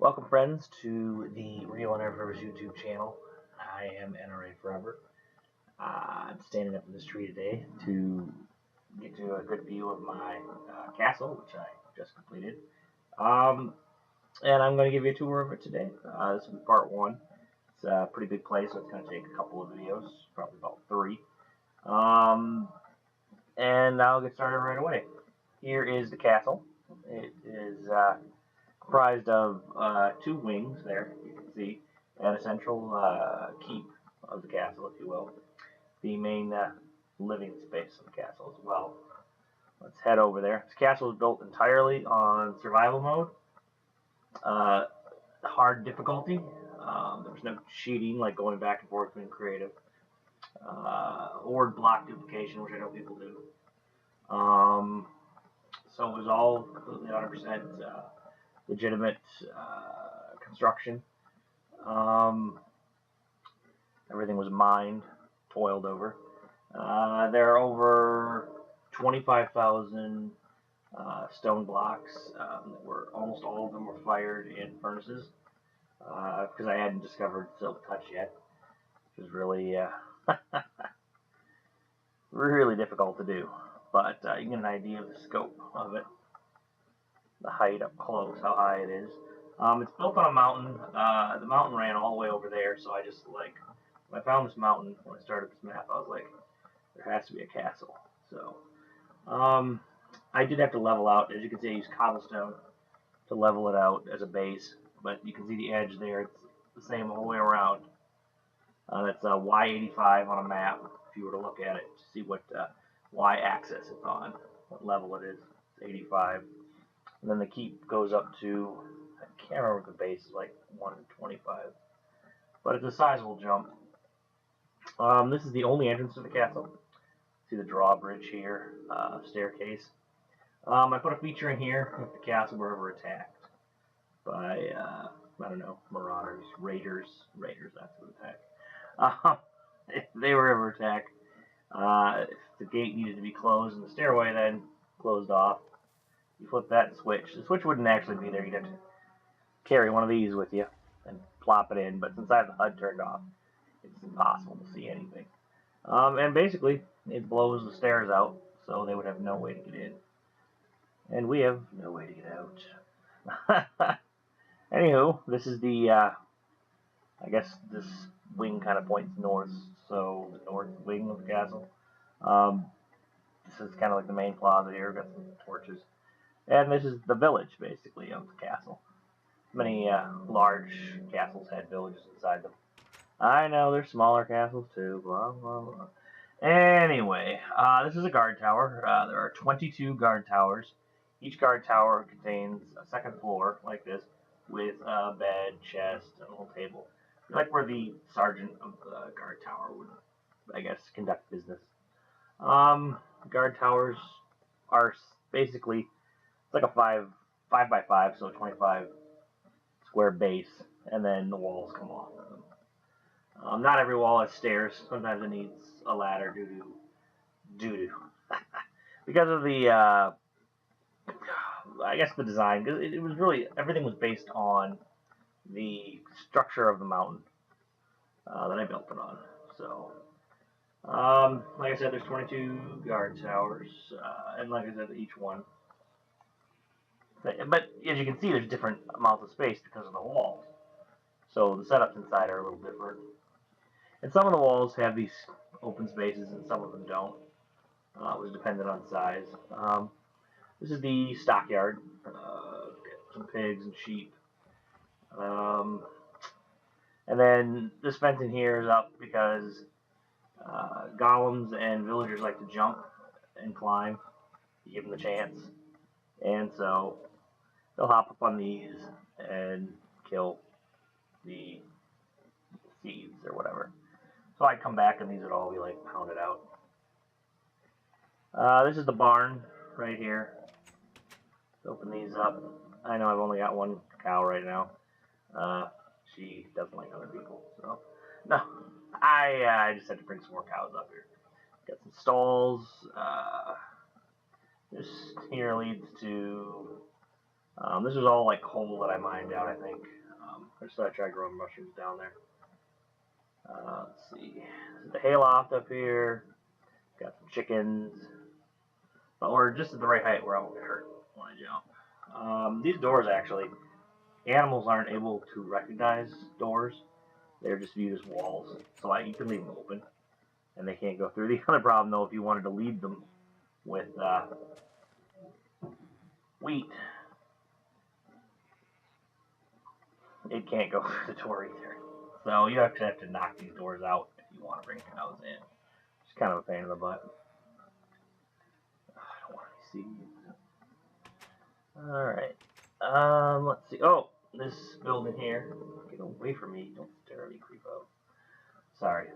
Welcome, friends, to the Real NRA Forever's YouTube channel. I am NRA Forever. I'm standing up in this tree today to get to a good view of my castle, which I just completed. And I'm going to give you a tour of it today. This will be part one. It's a pretty big place, so it's going to take a couple of videos, probably about three. And I'll get started right away. Here is the castle. It is comprised of two wings there, you can see, and a central keep of the castle, if you will. The main living space of the castle as well. Let's head over there. This castle is built entirely on survival mode, hard difficulty. There's no cheating like going back and forth between creative, or block duplication, which I know people do. So it was all completely 100% legitimate construction. Everything was mined, toiled over. There are over 25,000 stone blocks. Almost all of them were fired in furnaces because I hadn't discovered Silk Touch yet, which was really really difficult to do. But you get an idea of the scope of it, the height up close, how high it is. It's built on a mountain. The mountain ran all the way over there, so I just when I found this mountain when I started this map, I was like, there has to be a castle. So I did have to level out. As you can see, I used cobblestone to level it out as a base, but you can see the edge there. It's the same all the way around. That's Y85 on a map. If you were to look at it to see what Y-axis it's on, what level it is, it's 85. And then the keep goes up to, I can't remember the base is like 125, but it's a sizable jump. This is the only entrance to the castle. See the drawbridge here, staircase. I put a feature in here if the castle were ever attacked by, I don't know, marauders, raiders, that's what attack. If they were ever attacked, if the gate needed to be closed and the stairway then closed off, you flip that switch. The switch wouldn't actually be there. You'd have to carry one of these with you and plop it in. But since I have the HUD turned off, it's impossible to see anything. And basically, it blows the stairs out, so they would have no way to get in. And we have no way to get out. Anywho, this is the, I guess this wing kind of points north, so the north wing of the castle. This is kind of like the main plaza here. Got some torches. And this is the village, basically, of the castle. Many large castles had villages inside them. I know there's smaller castles too, blah, blah, blah. Anyway, this is a guard tower. There are 22 guard towers. Each guard tower contains a second floor, like this, with a bed, chest, and a little table. Like where the sergeant of the guard tower would, I guess, conduct business. Guard towers are basically, it's like a 5 by 5, so 25 square base, and then the walls come off of them. Not every wall has stairs. Sometimes it needs a ladder due to because of the I guess the design. Because it was really everything was based on the structure of the mountain that I built it on. So, like I said, there's 22 guard towers, and like I said, each one. But as you can see, there's different amounts of space because of the walls. So the setups inside are a little different. And some of the walls have these open spaces and some of them don't. It was dependent on size. This is the stockyard. Some pigs and sheep. And then this fence in here is up because golems and villagers like to jump and climb. You give them the chance. And so they'll hop up on these and kill the seeds or whatever. So I'd come back and these would all be like pounded out. This is the barn right here. Let's open these up. I know I've only got one cow right now. She doesn't like other people, so no. I just had to bring some more cows up here. Got some stalls. This here leads to This is all like coal that I mined out, I think. I just thought I'd try growing mushrooms down there. Let's see. This is the hayloft up here. Got some chickens. But we're just at the right height where I won't get hurt when I jump. These doors actually, animals aren't able to recognize doors. They're just viewed as walls. So you can leave them open and they can't go through. The other problem though, if you wanted to lead them with wheat, it can't go through the door either. So you actually have to knock these doors out if you want to bring cows in. It's kind of a pain in the butt. I don't want any seeds. Alright. Let's see. Oh, this building here. Get away from me. Don't stare at me, creepo. Sorry.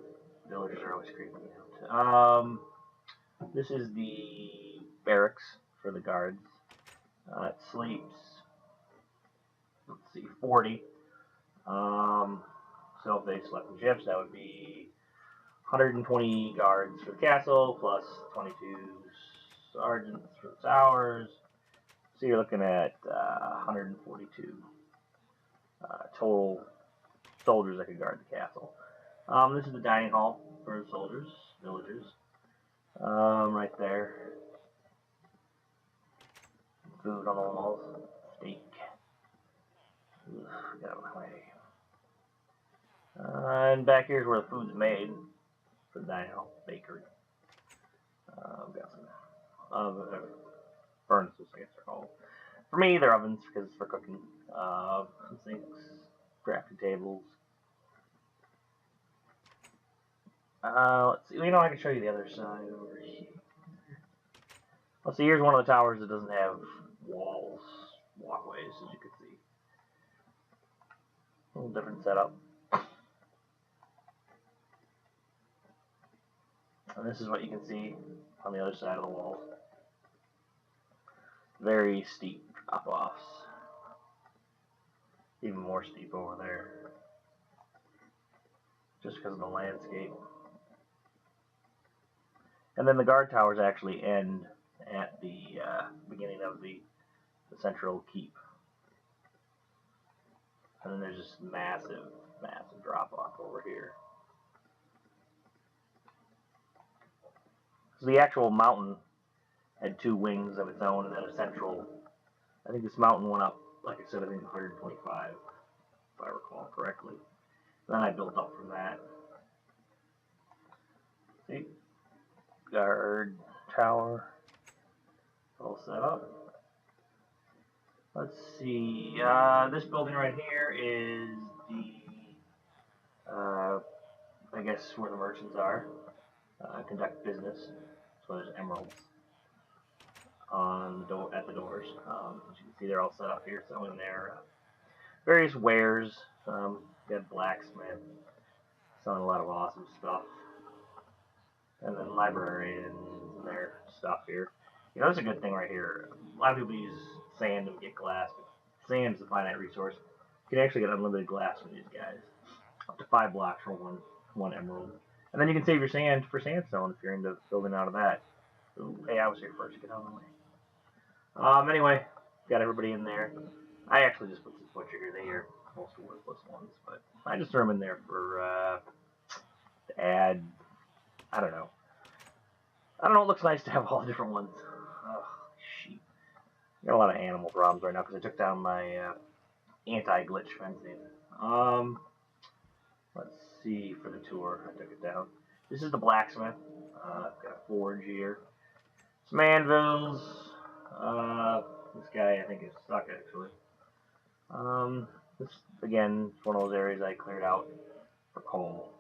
Villagers are always creeping me out. This is the barracks for the guards. It sleeps, let's see, 40. So if they slept in shifts, that would be 120 guards for the castle, plus 22 sergeants for the towers. So you're looking at 142 total soldiers that could guard the castle. This is the dining hall for the soldiers, villagers. Right there. Food on the walls. Steak. Ugh, get out of my way. And back here's where the food's made for the dining hall, bakery. Got some furnaces, I guess they're called. For me, they're ovens because it's for cooking. Some sinks, crafting tables. Let's see. You know, I can show you the other side over here. Let's see. Here's one of the towers that doesn't have walls, walkways, as you can see. A little different setup. And this is what you can see on the other side of the wall. Very steep drop-offs. Even more steep over there. Just because of the landscape. And then the guard towers actually end at the beginning of the central keep. And then there's just massive, massive drop-off over here. So the actual mountain had two wings of its own and then a central. I think this mountain went up, like I said, I think 125, if I recall correctly. Then I built up from that. See? Guard tower. All set up. Let's see. This building right here is the, I guess, where the merchants are. Conduct business. So there's emeralds on the door at the doors. As you can see, they're all set up here, selling their various wares. Got blacksmith, selling a lot of awesome stuff, and then librarians and their stuff here. You know, that's a good thing right here. A lot of people use sand to get glass, but sand is a finite resource. You can actually get unlimited glass from these guys, up to 5 blocks for one emerald. And then you can save your sand for sandstone if you're into building out of that. Ooh, hey, I was here first. Get out of the way. Anyway, got everybody in there. I actually just put this butcher here. They are most worthless ones, but I just threw them in there for to add. I don't know. It looks nice to have all the different ones. Ugh, sheep. I got a lot of animal problems right now because I took down my anti-glitch fencing. Let's see for the tour. I took it down. This is the blacksmith. I've got a forge here. Some anvils. This guy I think is stuck actually. This again is one of those areas I cleared out for coal.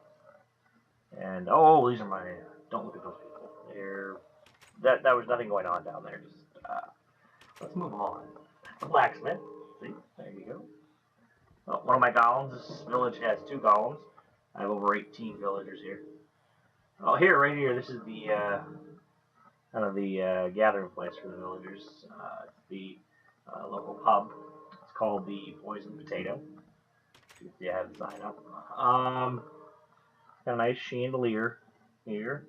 And oh, these are my. Don't look at those people. That was nothing going on down there. Just let's move on. The blacksmith. See, there you go. Oh, one of my golems. This village has 2 golems. I have over 18 villagers here. Oh, here, right here. This is the kind of the gathering place for the villagers. It's the local pub. It's called the Poison Potato. You can see I have the sign up. Got a nice chandelier here.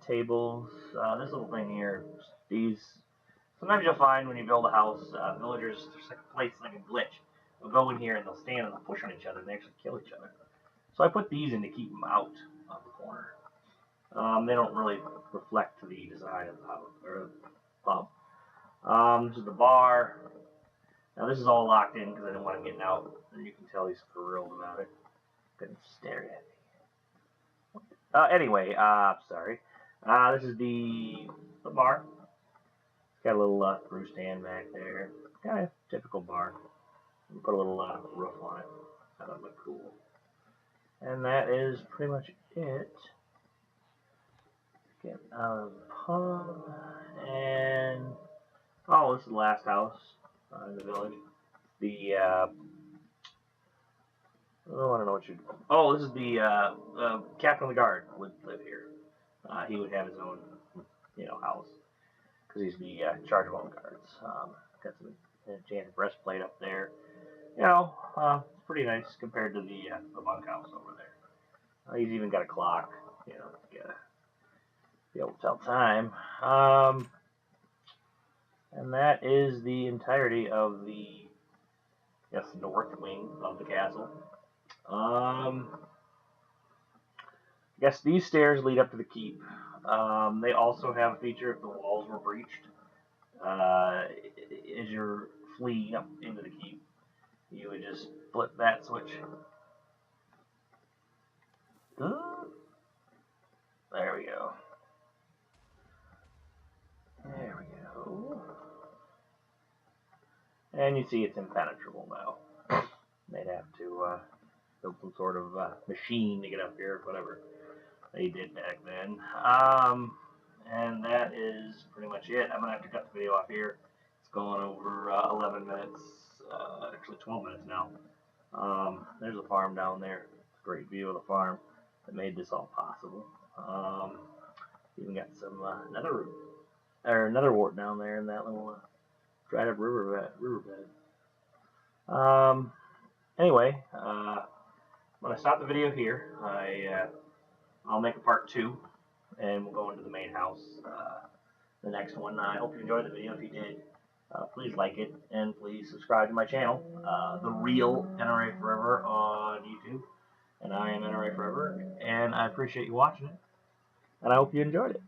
Tables. This little thing here. These Sometimes you'll find when you build a house, villagers, there's like a place, like a glitch. They'll go in here and they'll stand and they'll push on each other and they actually kill each other. So I put these in to keep them out of the corner. They don't really reflect the design of the house or the pub. This is the bar. Now this is all locked in because I didn't want him getting out. And you can tell he's thrilled about it. Couldn't stare at me. Anyway, sorry. This is the bar. It's got a little brew stand back there. Kind of typical bar. Put a little roof on it. That would look cool. And that is pretty much it. Get out of the pub. And oh, this is the last house in the village. The I don't know what you. Oh, this is the captain of the guard would live here. He would have his own, house because he's the charge of all the guards. Got some enchanted breastplate up there. It's pretty nice compared to the bunkhouse over there. He's even got a clock, to be able to tell time. And that is the entirety of the, north wing of the castle. I guess these stairs lead up to the keep. They also have a feature if the walls were breached. As you're fleeing up into the keep, you would just flip that switch. There we go. There we go. And you see it's impenetrable now. They'd have to build some sort of machine to get up here, whatever they did back then. And that is pretty much it. I'm going to have to cut the video off here. It's going over 11 minutes, actually 12 minutes now. There's a farm down there. Great view of the farm that made this all possible. Even got some nether wart down there in that little dried up riverbed. Anyway, I'm gonna stop the video here. I'll make a part 2, and we'll go into the main house. The next one. I hope you enjoyed the video. If you did, please like it and please subscribe to my channel, The Real NRA Forever on YouTube. And I am NRA Forever, and I appreciate you watching it, and I hope you enjoyed it.